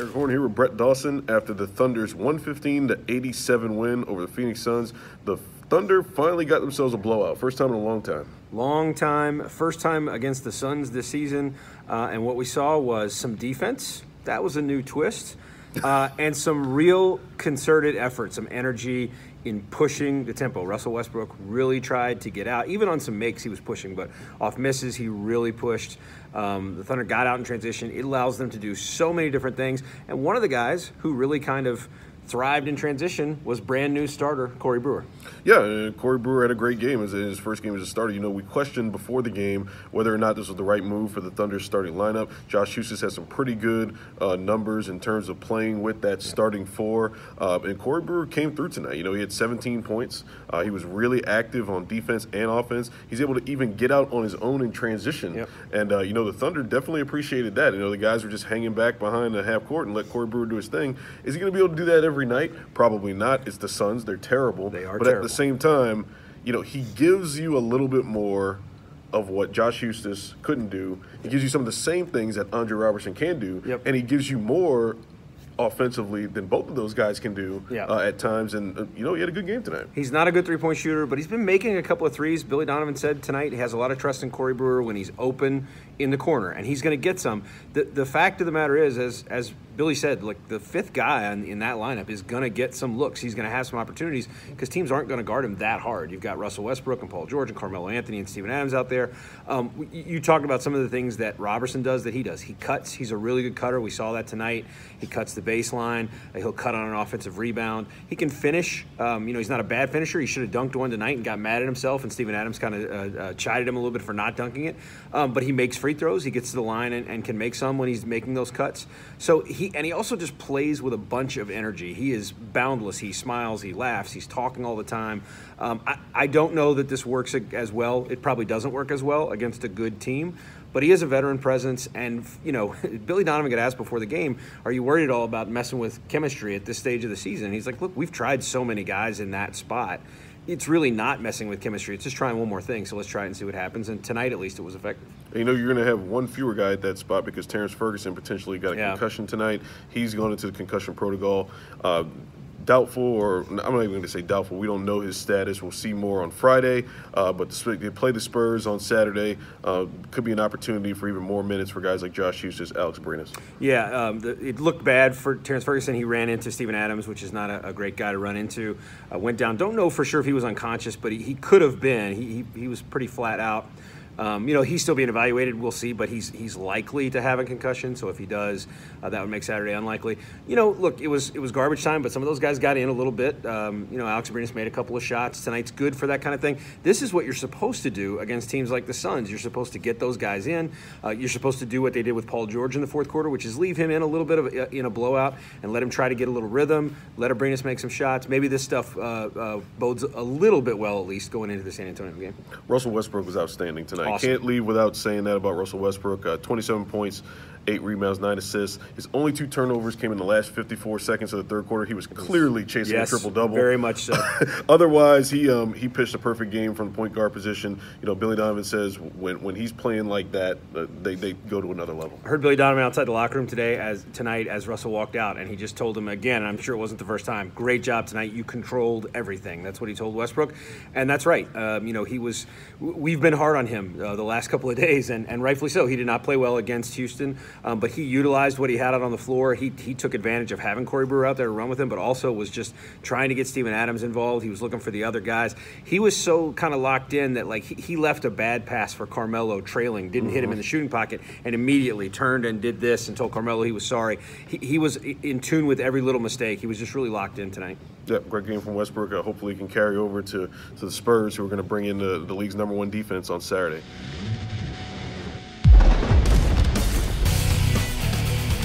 Erik Horne here with Brett Dawson. After the Thunder's 115-87 win over the Phoenix Suns, the Thunder finally got themselves a blowout. First time in a long time. Long time. First time against the Suns this season. And what we saw was some defense. That was a new twist. And some real concerted effort, some energy in pushing the tempo. Russell Westbrook really tried to get out. Even on some makes he was pushing, but off misses he really pushed. The Thunder got out in transition. It allows them to do so many different things. And one of the guys who really kind of thrived in transition was brand new starter Corey Brewer. Yeah, Corey Brewer had a great game as his first game as a starter. You know, we questioned before the game whether or not this was the right move for the Thunder's starting lineup. Josh Huestis has some pretty good numbers in terms of playing with that starting four. And Corey Brewer came through tonight. You know, he had 17 points. He was really active on defense and offense. He's able to even get out on his own in transition. Yep. And, you know, the Thunder definitely appreciated that. You know, the guys were just hanging back behind the half court and let Corey Brewer do his thing. Is he going to be able to do that every night? Probably not. It's the Suns. They're terrible. They are but terrible. At the same time, you know, he gives you a little bit more of what Josh Huestis couldn't do. He gives you some of the same things that Andre Robertson can do. Yep. And he gives you more offensively than both of those guys can do at times. And, you know, he had a good game tonight. He's not a good three-point shooter, but he's been making a couple of threes. Billy Donovan said tonight he has a lot of trust in Corey Brewer when he's open in the corner, and he's going to get some. The fact of the matter is, as Billy said, like the fifth guy in that lineup is going to get some looks. He's going to have some opportunities because teams aren't going to guard him that hard. You've got Russell Westbrook and Paul George and Carmelo Anthony and Steven Adams out there. You talked about some of the things that Robertson does that he does. He cuts. He's a really good cutter. We saw that tonight. He cuts the baseline. He'll cut on an offensive rebound. He can finish. You know, he's not a bad finisher. He should have dunked one tonight and got mad at himself, and Steven Adams kind of chided him a little bit for not dunking it. But he makes free throws. He gets to the line and can make some when he's making those cuts. So he also just plays with a bunch of energy. He is boundless. He smiles. He laughs. He's talking all the time. I don't know that this works as well. It probably doesn't work as well against a good team. But he is a veteran presence, and, you know, Billy Donovan got asked before the game, are you worried at all about messing with chemistry at this stage of the season? And he's like, look, we've tried so many guys in that spot. It's really not messing with chemistry. It's just trying one more thing, so let's try it and see what happens. And tonight, at least, it was effective. And you know, you're going to have one fewer guy at that spot because Terrence Ferguson potentially got a concussion tonight. He's gone into the concussion protocol. Doubtful, or I'm not even going to say doubtful. We don't know his status. We'll see more on Friday. But they play the Spurs on Saturday. Could be an opportunity for even more minutes for guys like Josh Huestis, Alex Abrines. Yeah, it looked bad for Terrence Ferguson. He ran into Steven Adams, which is not a great guy to run into. Went down. Don't know for sure if he was unconscious, but he could have been. He was pretty flat out. You know, he's still being evaluated. We'll see, but he's likely to have a concussion. So if he does, that would make Saturday unlikely. You know, look, it was garbage time, but some of those guys got in a little bit. You know, Alex Abrines made a couple of shots. Tonight's good for that kind of thing. This is what you're supposed to do against teams like the Suns. You're supposed to get those guys in. You're supposed to do what they did with Paul George in the fourth quarter, which is leave him in a little bit of in a blowout and let him try to get a little rhythm. Let Abrines make some shots. Maybe this stuff bodes a little bit well, at least, going into the San Antonio game. Russell Westbrook was outstanding tonight. Awesome. Can't leave without saying that about Russell Westbrook. 27 points, 8 rebounds, 9 assists. His only 2 turnovers came in the last 54 seconds of the third quarter. He was clearly chasing a triple-double. Very much so. Otherwise, he pitched a perfect game from the point guard position. You know, Billy Donovan says when he's playing like that, they go to another level. I heard Billy Donovan outside the locker room tonight as Russell walked out, and he just told him again, and I'm sure it wasn't the first time, great job tonight. You controlled everything. That's what he told Westbrook, and that's right. You know, we've been hard on him the last couple of days, and rightfully so. He did not play well against Houston, but he utilized what he had out on the floor. He took advantage of having Corey Brewer out there to run with him, but also was just trying to get Steven Adams involved. He was looking for the other guys. He was so kind of locked in that, like, he left a bad pass for Carmelo trailing, didn't hit him in the shooting pocket, and immediately turned and did this and told Carmelo he was sorry. He was in tune with every little mistake. He was just really locked in tonight. Yeah, great game from Westbrook. Hopefully he can carry over to the Spurs, who are going to bring in the league's #1 defense on Saturday.